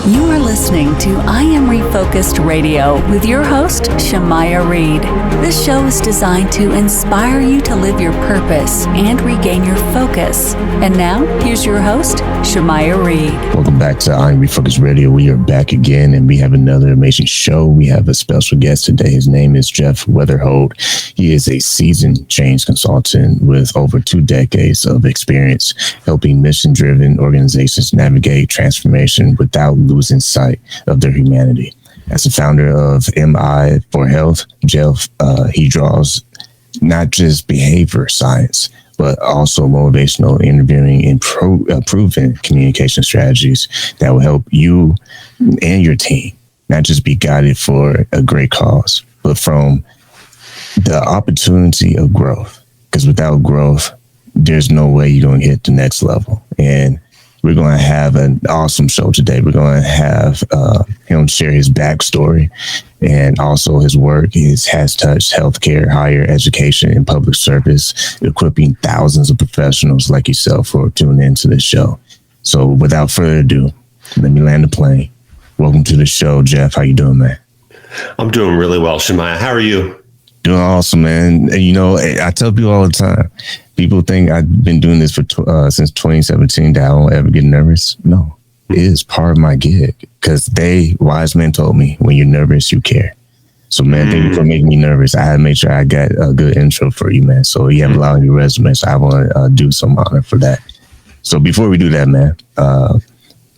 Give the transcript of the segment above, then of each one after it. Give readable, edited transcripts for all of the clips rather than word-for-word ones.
You are listening to I Am Refocused Radio with your host, Shamaya Reed. This show is designed to inspire you to live your purpose and regain your focus. And now, here's your host, Shamaya Reed. Welcome back to I Am Refocused Radio. We are back again, and we have another amazing show. We have a special guest today. His name is Jeff Wetherhold. He is a seasoned change consultant with over 2 decades of experience helping mission-driven organizations navigate transformation without losing sight of their humanity. As the founder of MI for Health, Jeff, he draws not just behavior science, but also motivational interviewing and proven communication strategies that will help you and your team not just be guided for a great cause, but from the opportunity of growth. Because without growth, there's no way you're going to hit the next level. And we're going to have an awesome show today. We're going to have him share his backstory and also his work. He has touched healthcare, higher education, and public service, equipping thousands of professionals like yourself for tuning into this show. So without further ado, let me land the plane. Welcome to the show, Jeff. How you doing, man? I'm doing really well, Shamaya. How are you? Doing awesome, man. And, you know, I tell people all the time, people think I've been doing this for since 2017, that I don't ever get nervous. No, it is part of my gig because wise men told me, when you're nervous, you care. So, man, thank you for making me nervous. I had to make sure I got a good intro for you, man. So you have a lot on your resume, so I want to do some honor for that. So before we do that, man,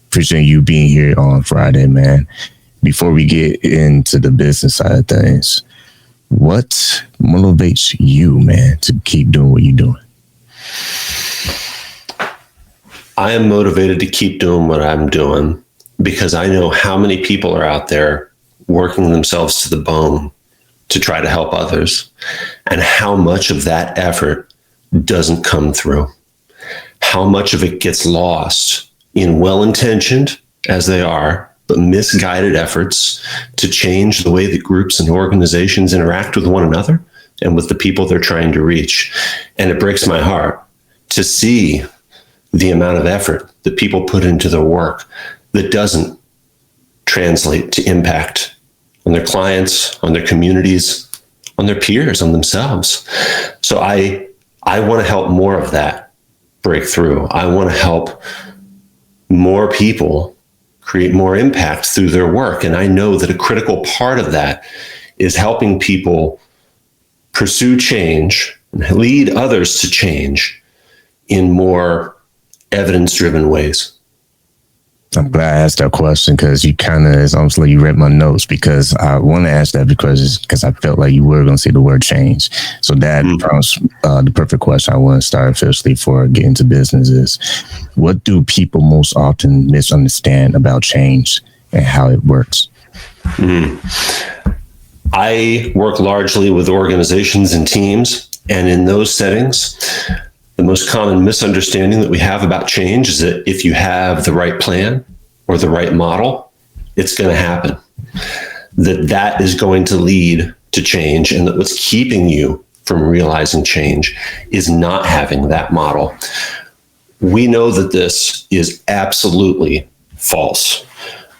appreciate you being here on Friday, man. Before we get into the business side of things, what motivates you, man, to keep doing what you're doing? I am motivated to keep doing what I'm doing because I know how many people are out there working themselves to the bone to try to help others, and how much of that effort doesn't come through. How much of it gets lost in well-intentioned, as they are, but misguided efforts to change the way that groups and organizations interact with one another and with the people they're trying to reach. And it breaks my heart to see the amount of effort that people put into their work that doesn't translate to impact on their clients, on their communities, on their peers, on themselves. So I want to help more of that break through. I want to help more people create more impact through their work. And I know that a critical part of that is helping people pursue change and lead others to change in more evidence-driven ways. I'm glad I asked that question because you kind of, it's almost like you read my notes, because I want to ask that because I felt like you were going to say the word change. So that prompts the perfect question I want to start officially for getting to business is, what do people most often misunderstand about change and how it works? I work largely with organizations and teams, and in those settings, the most common misunderstanding that we have about change is that if you have the right plan or the right model, it's going to happen. That is going to lead to change, and that what's keeping you from realizing change is not having that model. We know that this is absolutely false.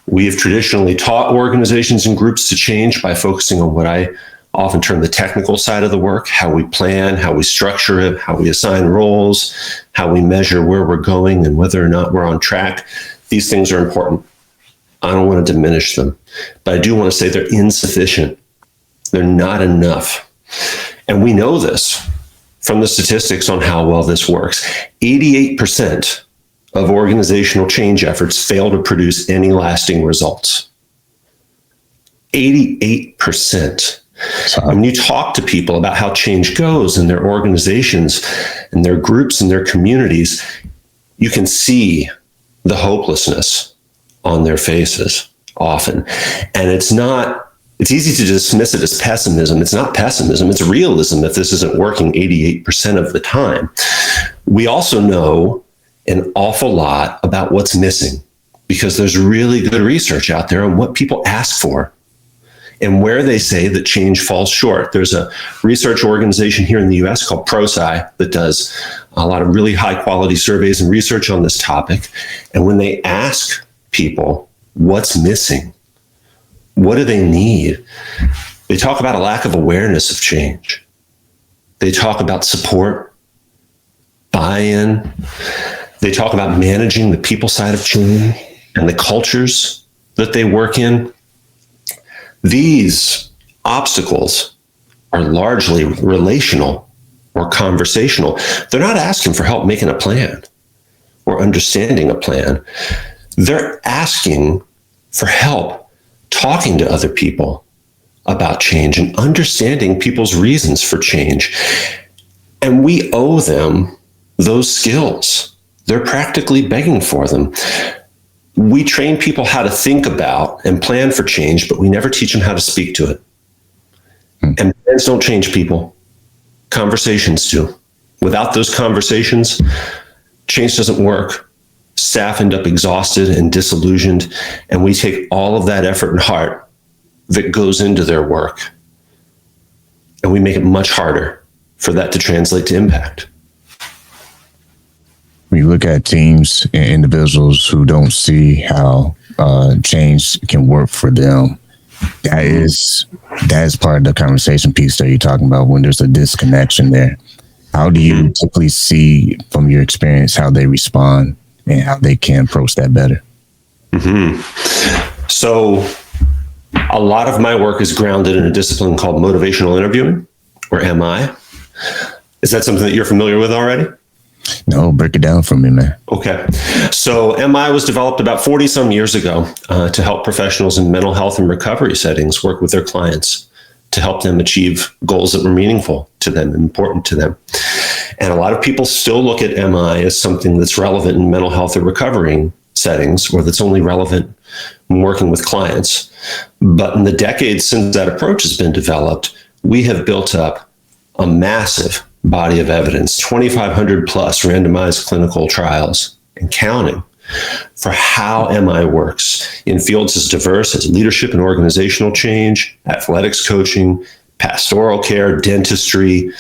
We have traditionally taught organizations and groups to change by focusing on what I often term the technical side of the work, how we plan, how we structure it, how we assign roles, how we measure where we're going and whether or not we're on track. These things are important. I don't want to diminish them, but I do want to say they're insufficient. They're not enough. And we know this from the statistics on how well this works. 88% of organizational change efforts fail to produce any lasting results. 88%. When you talk to people about how change goes in their organizations and their groups and their communities, you can see the hopelessness on their faces often. And it's easy to dismiss it as pessimism. It's not pessimism, it's realism if this isn't working 88% of the time. We also know an awful lot about what's missing because there's really good research out there on what people ask for and where they say that change falls short. There's a research organization here in the US called ProSci that does a lot of really high quality surveys and research on this topic. And when they ask people what's missing. What do they need? They talk about a lack of awareness of change. They talk about support, buy-in. They talk about managing the people side of change and the cultures that they work in. These obstacles are largely relational or conversational. They're not asking for help making a plan or understanding a plan. They're asking for help talking to other people about change and understanding people's reasons for change. And we owe them those skills. They're practically begging for them. We train people how to think about and plan for change, but we never teach them how to speak to it. And plans don't change people. Conversations do. Without those conversations, change doesn't work. Staff end up exhausted and disillusioned, and we take all of that effort and heart that goes into their work, and we make it much harder for that to translate to impact. When you look at teams and individuals who don't see how change can work for them, that is part of the conversation piece that you're talking about when there's a disconnection there. How do you typically see from your experience how they respond and how they can approach that better? So a lot of my work is grounded in a discipline called Motivational Interviewing, or MI. Is that something that you're familiar with already? No, break it down for me, man. Okay. So MI was developed about 40 some years ago to help professionals in mental health and recovery settings work with their clients to help them achieve goals that were meaningful to them, important to them. And a lot of people still look at MI as something that's relevant in mental health or recovering settings, or that's only relevant when working with clients. But in the decades since that approach has been developed, we have built up a massive body of evidence, 2,500 plus randomized clinical trials and counting, for how MI works in fields as diverse as leadership and organizational change, athletics coaching, pastoral care, dentistry,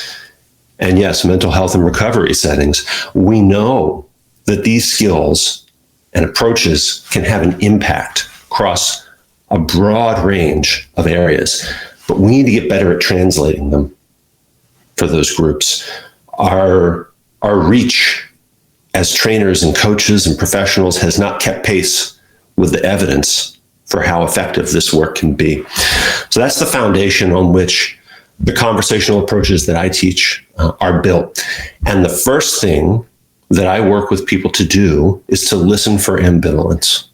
and yes, mental health and recovery settings. We know that these skills and approaches can have an impact across a broad range of areas, but we need to get better at translating them for those groups. Our reach as trainers and coaches and professionals has not kept pace with the evidence for how effective this work can be. So that's the foundation on which the conversational approaches that I teach are built. And the first thing that I work with people to do is to listen for ambivalence.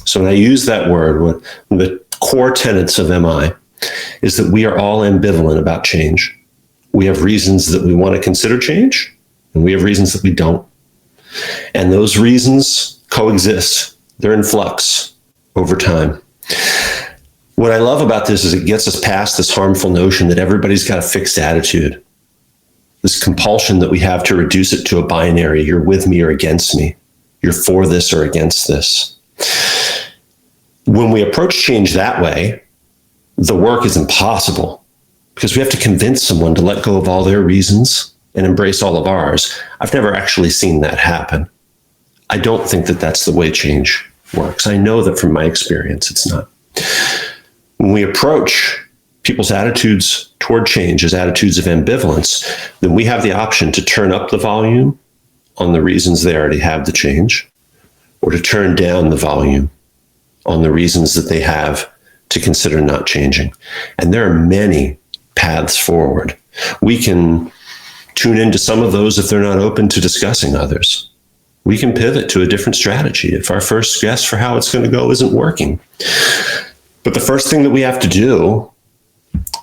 So when I use that word, one of the core tenets of MI is that we are all ambivalent about change. We have reasons that we want to consider change, and we have reasons that we don't. And those reasons coexist. They're in flux over time. What I love about this is it gets us past this harmful notion that everybody's got a fixed attitude, this compulsion that we have to reduce it to a binary. You're with me or against me. You're for this or against this. When we approach change that way, the work is impossible, because we have to convince someone to let go of all their reasons and embrace all of ours. I've never actually seen that happen. I don't think that that's the way change works. I know that from my experience, it's not. When we approach people's attitudes toward change as attitudes of ambivalence, then we have the option to turn up the volume on the reasons they already have the change, or to turn down the volume on the reasons that they have to consider not changing. And there are many paths forward. We can tune into some of those if they're not open to discussing others. We can pivot to a different strategy if our first guess for how it's going to go isn't working. But the first thing that we have to do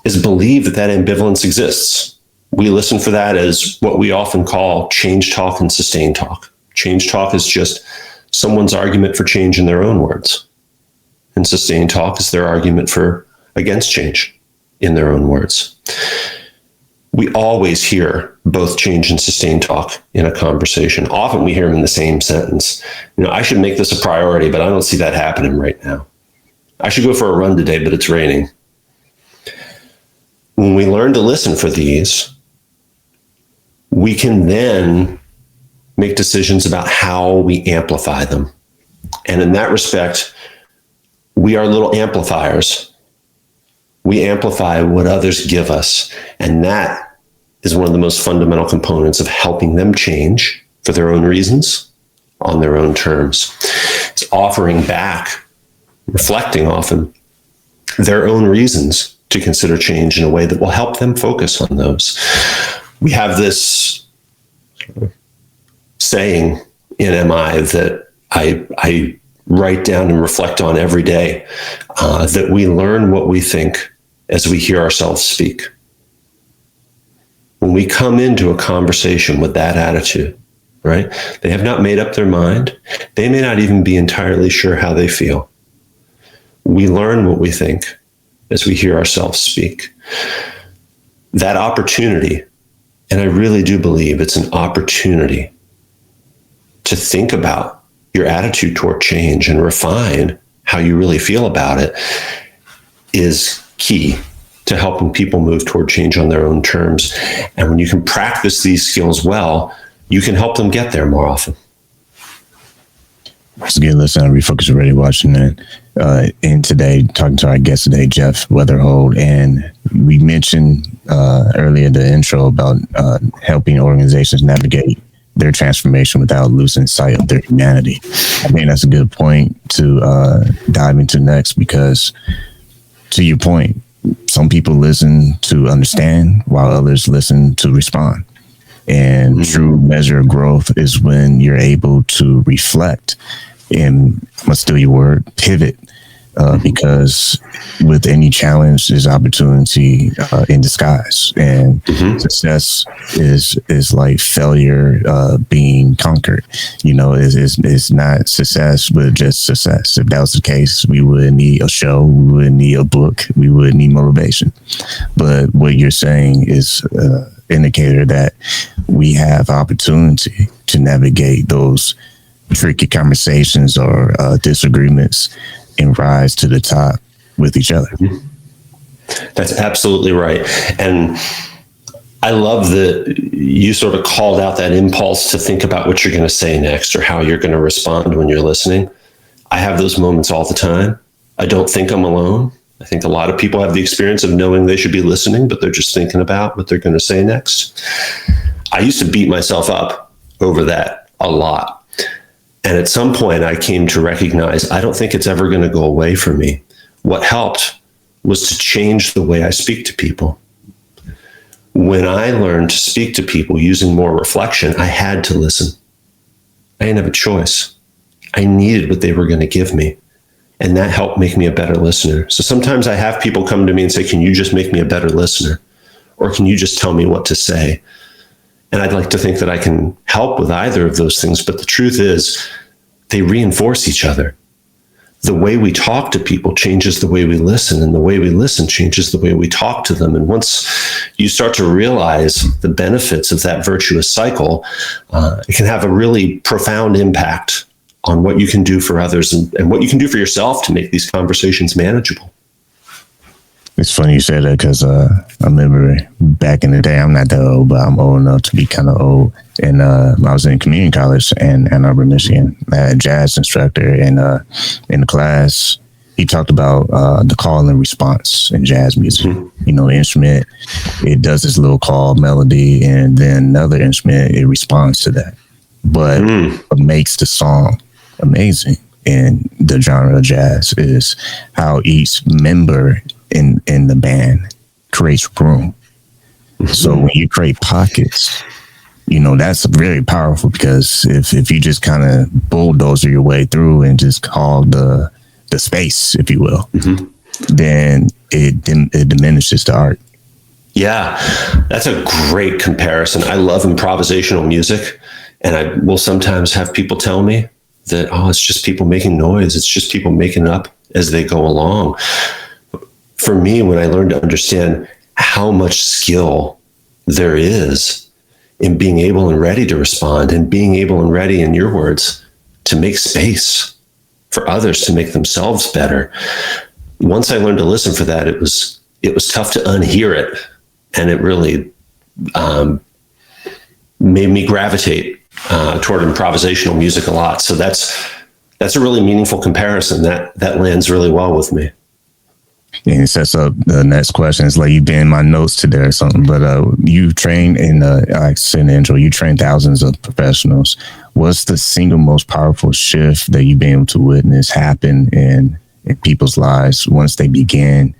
is believe that that ambivalence exists. We listen for that as what we often call change talk and sustain talk. Change talk is just someone's argument for change in their own words. And sustain talk is their argument for against change in their own words. We always hear both change and sustain talk in a conversation. Often we hear them in the same sentence. I should make this a priority, but I don't see that happening right now. I should go for a run today, but it's raining. When we learn to listen for these, we can then make decisions about how we amplify them. And in that respect, we are little amplifiers. We amplify what others give us. And that is one of the most fundamental components of helping them change for their own reasons, on their own terms. It's offering back, reflecting often, their own reasons to consider change in a way that will help them focus on those. We have this saying in MI that I write down and reflect on every day, that we learn what we think as we hear ourselves speak. When we come into a conversation with that attitude, right? They have not made up their mind. They may not even be entirely sure how they feel. We learn what we think as we hear ourselves speak. That opportunity, and I really do believe it's an opportunity to think about your attitude toward change and refine how you really feel about it, is key to helping people move toward change on their own terms. And when you can practice these skills well, you can help them get there more often. Once again, listen, I'm Refocused Radio, watching it. And today, talking to our guest today, Jeff Wetherhold. And we mentioned earlier in the intro about helping organizations navigate their transformation without losing sight of their humanity. I think that's a good point to dive into next, because to your point, some people listen to understand while others listen to respond. And true measure of growth is when you're able to reflect and, I'm gonna steal your word, pivot, because with any challenge, there's opportunity in disguise. And success is like failure being conquered. You know, it's not success, but just success. If that was the case, we would need a show, we would need a book, we would need motivation. But what you're saying is indicator that we have opportunity to navigate those tricky conversations or disagreements and rise to the top with each other. That's absolutely right. And I love that you sort of called out that impulse to think about what you're going to say next or how you're going to respond when you're listening. I have those moments all the time. I don't think I'm alone. I think a lot of people have the experience of knowing they should be listening, but they're just thinking about what they're going to say next. I used to beat myself up over that a lot. And at some point I came to recognize I don't think it's ever going to go away from me. What helped was to change the way I speak to people. When I learned to speak to people using more reflection, I had to listen. I didn't have a choice. I needed what they were going to give me. And that helped make me a better listener. So sometimes I have people come to me and say, can you just make me a better listener? Or can you just tell me what to say? And I'd like to think that I can help with either of those things. But the truth is, they reinforce each other. The way we talk to people changes the way we listen, and the way we listen changes the way we talk to them. And once you start to realize the benefits of that virtuous cycle, it can have a really profound impact on what you can do for others and what you can do for yourself to make these conversations manageable. It's funny you say that, because I remember back in the day, I'm not that old, but I'm old enough to be kind of old. And I was in community college in Ann Arbor, Michigan. I had a jazz instructor, and in the class, he talked about the call and response in jazz music. You know, the instrument, it does this little call melody, and then another instrument, it responds to that. But what makes the song amazing in the genre of jazz is how each member in the band creates room. So when you create pockets, you know, that's very powerful, because if you just kind of bulldozer your way through and just call the space, if you will, then it diminishes the art. Yeah, that's a great comparison. I love improvisational music, and I will sometimes have people tell me that, oh, it's just people making noise. It's just people making it up as they go along. For me, when I learned to understand how much skill there is in being able and ready to respond, and being able and ready, in your words, to make space for others to make themselves better. Once I learned to listen for that, it was tough to unhear it. And it really made me gravitate toward improvisational music a lot. So That's a really meaningful comparison. That lands really well with me. And it sets up the next question. It's like you've been in my notes today or something, but you train I said in the intro, you train thousands of professionals. What's the single most powerful shift that you've been able to witness happen in people's lives once they begin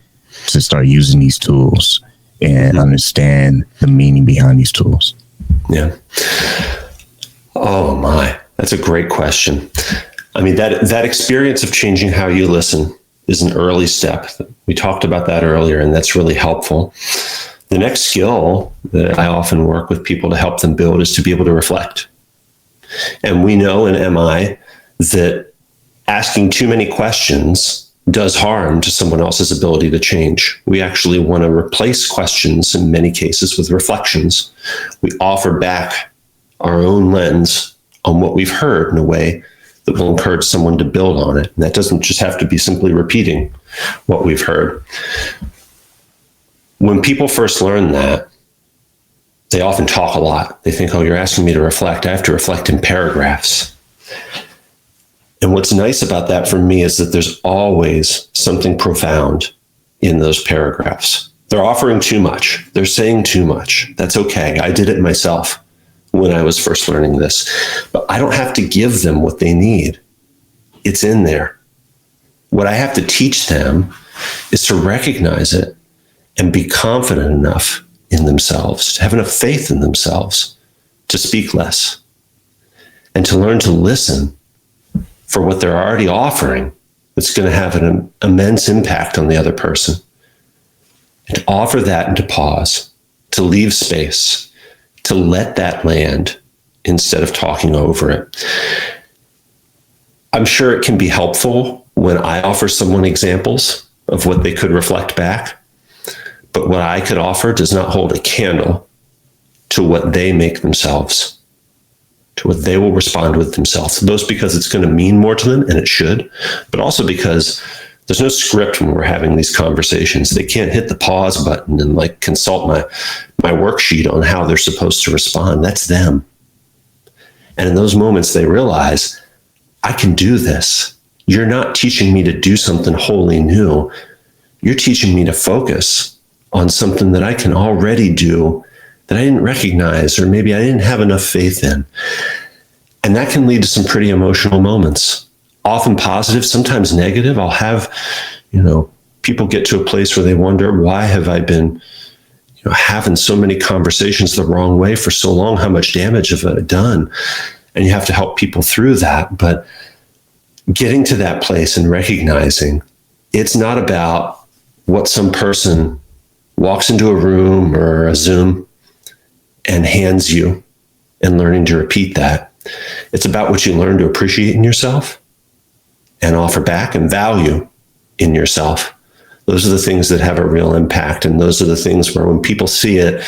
to start using these tools and understand the meaning behind these tools? Yeah. Oh my, that's a great question. I mean, that experience of changing how you listen is an early step. We talked about that earlier, and that's really helpful. The next skill that I often work with people to help them build is to be able to reflect. And we know in MI that asking too many questions does harm to someone else's ability to change. We actually want to replace questions in many cases with reflections. We offer back our own lens on what we've heard in a way that will encourage someone to build on it. And that doesn't just have to be simply repeating what we've heard. When people first learn that, they often talk a lot. They think, oh, you're asking me to reflect. I have to reflect in paragraphs. And what's nice about that for me is that there's always something profound in those paragraphs. They're offering too much. They're saying too much. That's okay. I did it myself when I was first learning this. But I don't have to give them what they need. It's in there. What I have to teach them is to recognize it and be confident enough in themselves, to have enough faith in themselves to speak less and to learn to listen for what they're already offering that's going to have an immense impact on the other person. And to offer that and to pause, to leave space, to let that land instead of talking over it. I'm sure it can be helpful when I offer someone examples of what they could reflect back, but what I could offer does not hold a candle to what they make themselves, to what they will respond with themselves. Both because it's going to mean more to them, and it should, but also because there's no script when we're having these conversations. They can't hit the pause button and like consult my worksheet on how they're supposed to respond. That's them. And in those moments, they realize, I can do this. You're not teaching me to do something wholly new. You're teaching me to focus on something that I can already do that I didn't recognize, or maybe I didn't have enough faith in. And that can lead to some pretty emotional moments. Often positive, sometimes negative. I'll have, people get to a place where they wonder, why have I been, having so many conversations the wrong way for so long? How much damage have I done? And you have to help people through that. But getting to that place and recognizing it's not about what some person walks into a room or a Zoom and hands you and learning to repeat that. It's about what you learn to appreciate in yourself and offer back and value in yourself. Those are the things that have a real impact. And those are the things where when people see it,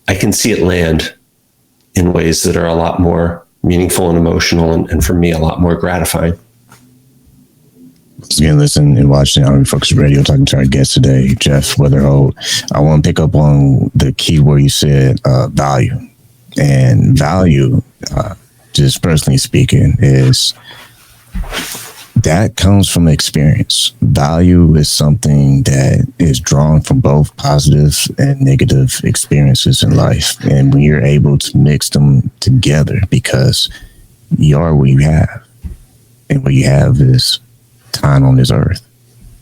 I can see it land in ways that are a lot more meaningful and emotional, and for me, a lot more gratifying. Again, listen and watching Refocused Radio, talking to our guest today, Jeff Wetherhold. I want to pick up on the key word you said, value. And value, just personally speaking, is that comes from experience. Value is something that is drawn from both positive and negative experiences in life. And when you're able to mix them together, because you are what you have, and what you have is time on this earth.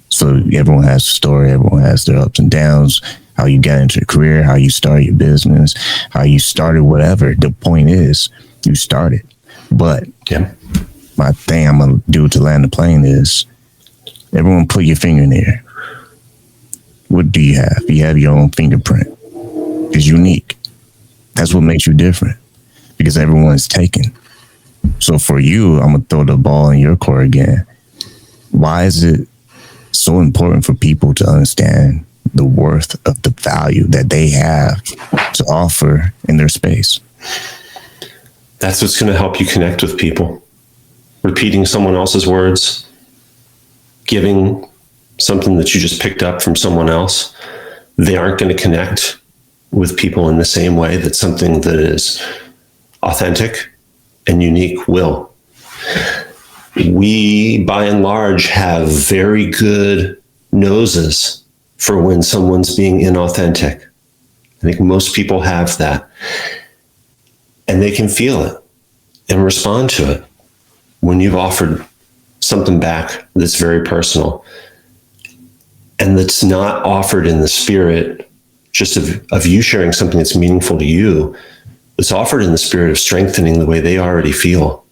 So everyone has a story, everyone has their ups and downs, how you got into your career, how you started your business, how you started whatever. The point is, you started. But my thing I'm going to do to land the plane is, everyone put your finger in the air. What do you have? You have your own fingerprint. It's unique. That's what makes you different, because everyone's taken. So for you, I'm going to throw the ball in your court again. Why is it so important for people to understand the worth of the value that they have to offer in their space? That's what's going to help you connect with people. Repeating someone else's words, giving something that you just picked up from someone else, they aren't going to connect with people in the same way that something that is authentic and unique will. we, by and large, have very good noses for when someone's being inauthentic. I think most people have that. And they can feel it and respond to it when you've offered something back that's very personal and that's not offered in the spirit just of you sharing something that's meaningful to you. It's offered in the spirit of strengthening the way they already feel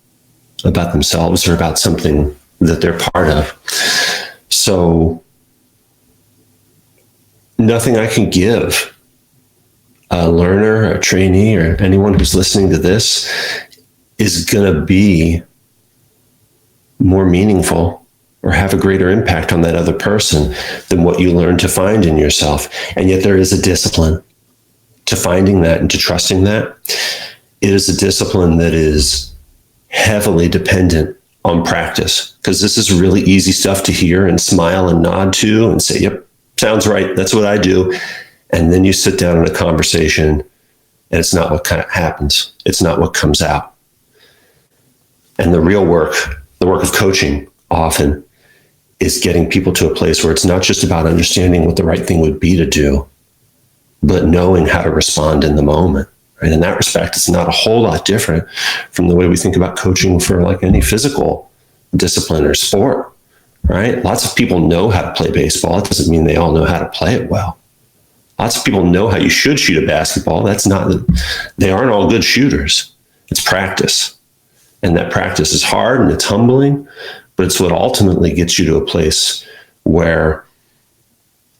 about themselves or about something that they're part of. So nothing I can give a learner, a trainee, or anyone who's listening to this is going to be more meaningful or have a greater impact on that other person than what you learn to find in yourself. And yet there is a discipline to finding that and to trusting that. It is a discipline that is heavily dependent on practice, because this is really easy stuff to hear and smile and nod to and say, yep, sounds right. That's what I do. And then you sit down in a conversation and it's not what kind of happens. It's not what comes out. And the real work, the work of coaching often is getting people to a place where it's not just about understanding what the right thing would be to do, but knowing how to respond in the moment. Right? In that respect, it's not a whole lot different from the way we think about coaching for like any physical discipline or sport, right? Lots of people know how to play baseball. It doesn't mean they all know how to play it well. Lots of people know how you should shoot a basketball. They aren't all good shooters. It's practice. And that practice is hard and it's humbling, but it's what ultimately gets you to a place where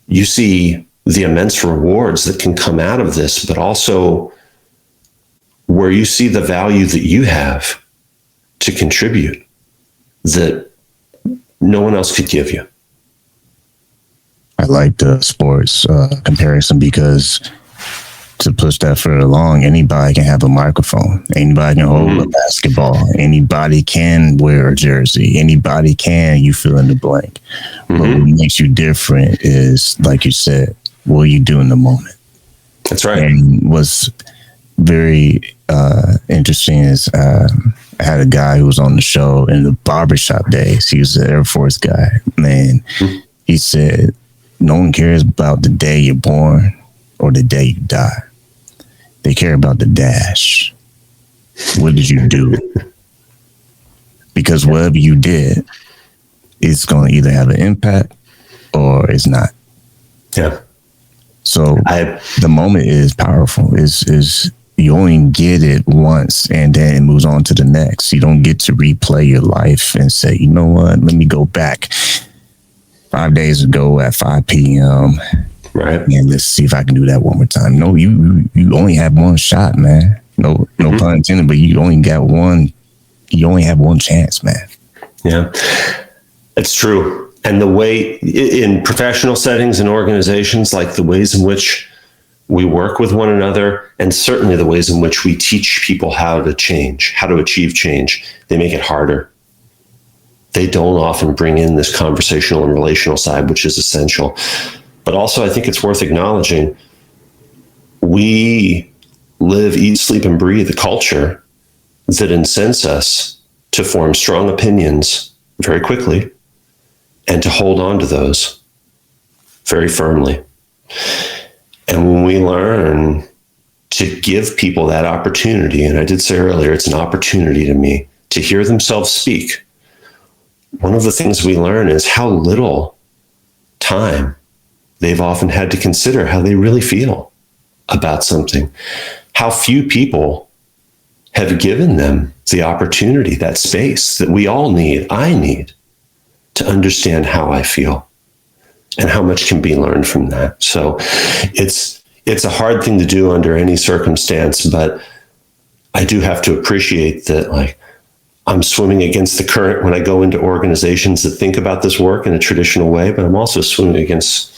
you see the immense rewards that can come out of this, but also where you see the value that you have to contribute that no one else could give you. I like the sports comparison because, to push that further along, anybody can have a microphone. Anybody can hold a basketball. Anybody can wear a jersey. Anybody can, you fill in the blank. But what makes you different is, like you said, what you do in the moment. That's right. And what's very interesting is I had a guy who was on the show in the barbershop days. He was an Air Force guy. Man, he said, no one cares about the day you're born or the day you die. They care about the dash. What did you do? Because whatever you did, it's going to either have an impact or it's not. Yeah. So the moment is powerful. Is you only get it once and then it moves on to the next. You don't get to replay your life and say, you know what, let me go back 5 days ago at 5 p.m. Right. And let's see if I can do that one more time. No, you only have one shot, man. No pun intended, but you only got one. You only have one chance, man. Yeah, it's true. And the way in professional settings and organizations, like the ways in which we work with one another, and certainly the ways in which we teach people how to change, how to achieve change, they make it harder. They don't often bring in this conversational and relational side, which is essential. But also, I think it's worth acknowledging, we live, eat, sleep, and breathe a culture that incents us to form strong opinions very quickly and to hold on to those very firmly. And when we learn to give people that opportunity, and I did say earlier, it's an opportunity to me to hear themselves speak. One of the things we learn is how little time they've often had to consider how they really feel about something. How few people have given them the opportunity, that space that we all need, I need, to understand how I feel and how much can be learned from that. So it's a hard thing to do under any circumstance, but I do have to appreciate that, like, I'm swimming against the current when I go into organizations that think about this work in a traditional way, but I'm also swimming against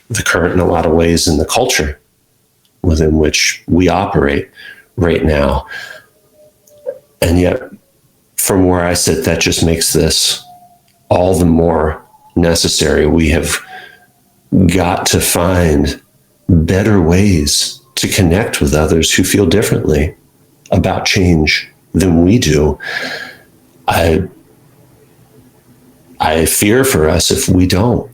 the current in a lot of ways in the culture within which we operate right now. And yet, from where I sit, that just makes this all the more necessary. We have got to find better ways to connect with others who feel differently about change than we do. I fear for us if we don't,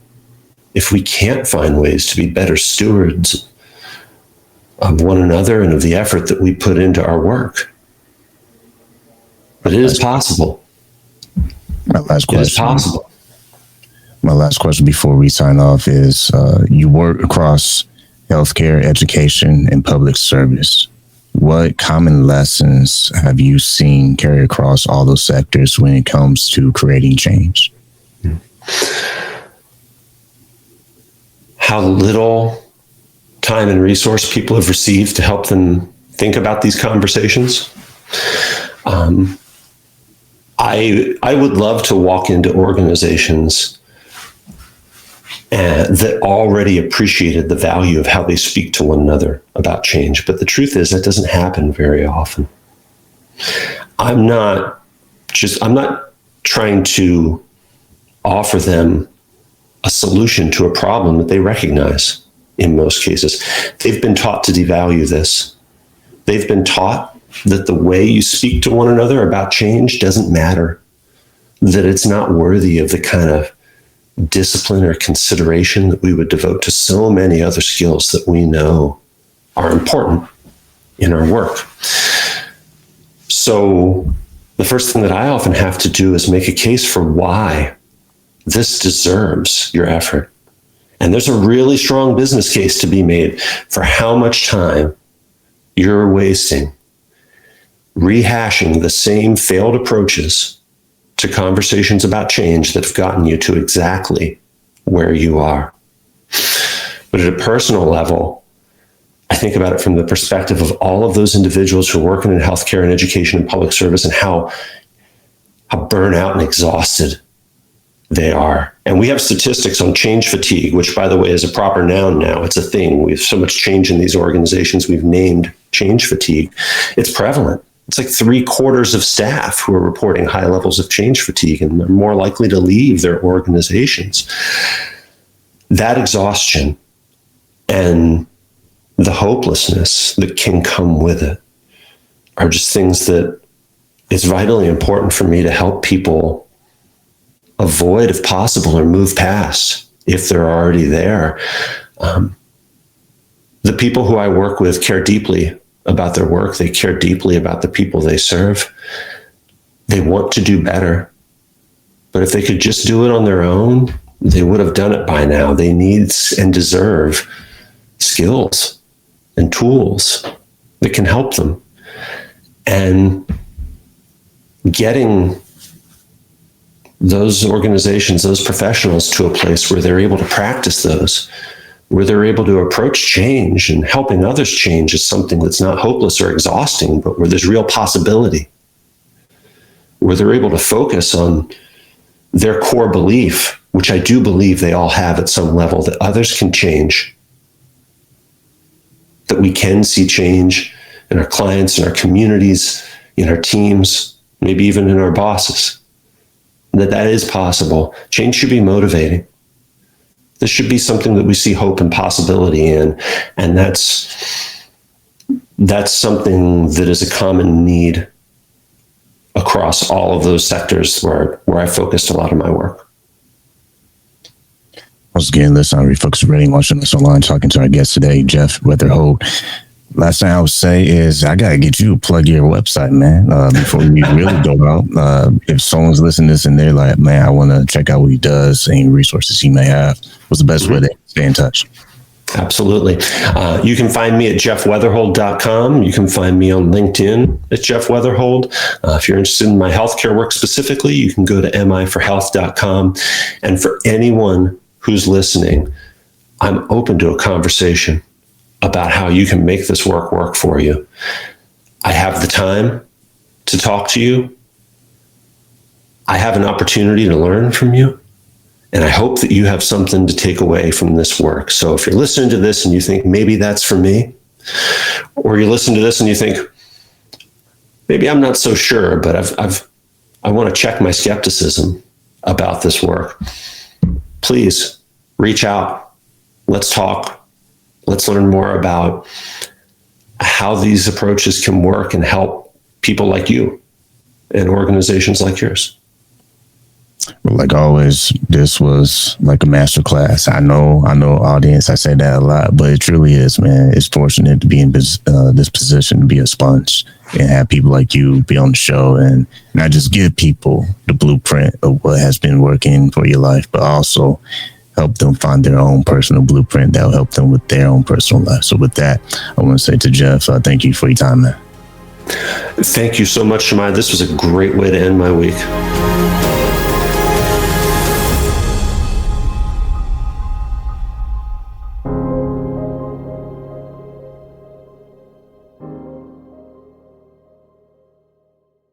if we can't find ways to be better stewards of one another and of the effort that we put into our work. But it is possible. My last question. It is possible. My last question before we sign off is, you work across healthcare, education, and public service. What common lessons have you seen carry across all those sectors when it comes to creating change? How little time and resource people have received to help them think about these conversations. I would love to walk into organizations that already appreciated the value of how they speak to one another about change. But the truth is that doesn't happen very often. I'm not trying to offer them a solution to a problem that they recognize in most cases. They've been taught to devalue this. They've been taught that the way you speak to one another about change doesn't matter, that it's not worthy of the kind of discipline or consideration that we would devote to so many other skills that we know are important in our work. So the first thing that I often have to do is make a case for why this deserves your effort. And there's a really strong business case to be made for how much time you're wasting rehashing the same failed approaches to conversations about change that have gotten you to exactly where you are. But at a personal level, I think about it from the perspective of all of those individuals who are working in healthcare and education and public service, and how burnout and exhausted they are. And we have statistics on change fatigue, which, by the way, is a proper noun now. It's a thing. We have so much change in these organizations. We've named change fatigue. It's prevalent. It's like 3/4 of staff who are reporting high levels of change fatigue, and they're more likely to leave their organizations. That exhaustion and the hopelessness that can come with it are just things that it's vitally important for me to help people avoid, if possible, or move past if they're already there. The people who I work with care deeply about their work. They care deeply about the people they serve. They want to do better. But if they could just do it on their own, they would have done it by now. They need and deserve skills and tools that can help them. And getting those organizations, those professionals to a place where they're able to practice those, where they're able to approach change and helping others change is something that's not hopeless or exhausting, but where there's real possibility, where they're able to focus on their core belief, which I do believe they all have at some level, that others can change, that we can see change in our clients, in our communities, in our teams, maybe even in our bosses, that is possible. Change should be motivating. This should be something that we see hope and possibility in. And that's something that is a common need across all of those sectors where I focused a lot of my work. Once again, listen, on Refocused Radio, watching this online, talking to our guest today, Jeff Wetherhold. Last thing I would say is I got to get you to plug your website, man, before we really go out. If someone's listening to this and they're like, man, I want to check out what he does, any resources he may have, what's the best way to stay in touch? Absolutely. You can find me at jeffwetherhold.com. You can find me on LinkedIn at Jeff Wetherhold. If you're interested in my healthcare work specifically, you can go to miforhealth.com. And for anyone who's listening, I'm open to a conversation about how you can make this work for you. I have the time to talk to you. I have an opportunity to learn from you. And I hope that you have something to take away from this work. So if you're listening to this and you think maybe that's for me, or you listen to this and you think, maybe I'm not so sure, but I want to check my skepticism about this work, please reach out. Let's talk. Let's learn more about how these approaches can work and help people like you and organizations like yours. But like always, this was like a master class. I know, audience, I say that a lot, but it truly is, man. It's fortunate to be in this position, to be a sponge and have people like you be on the show and not just give people the blueprint of what has been working for your life, but also help them find their own personal blueprint that will help them with their own personal life. So with that, I want to say to Jeff, thank you for your time, man. Thank you so much, Shemai. This was a great way to end my week.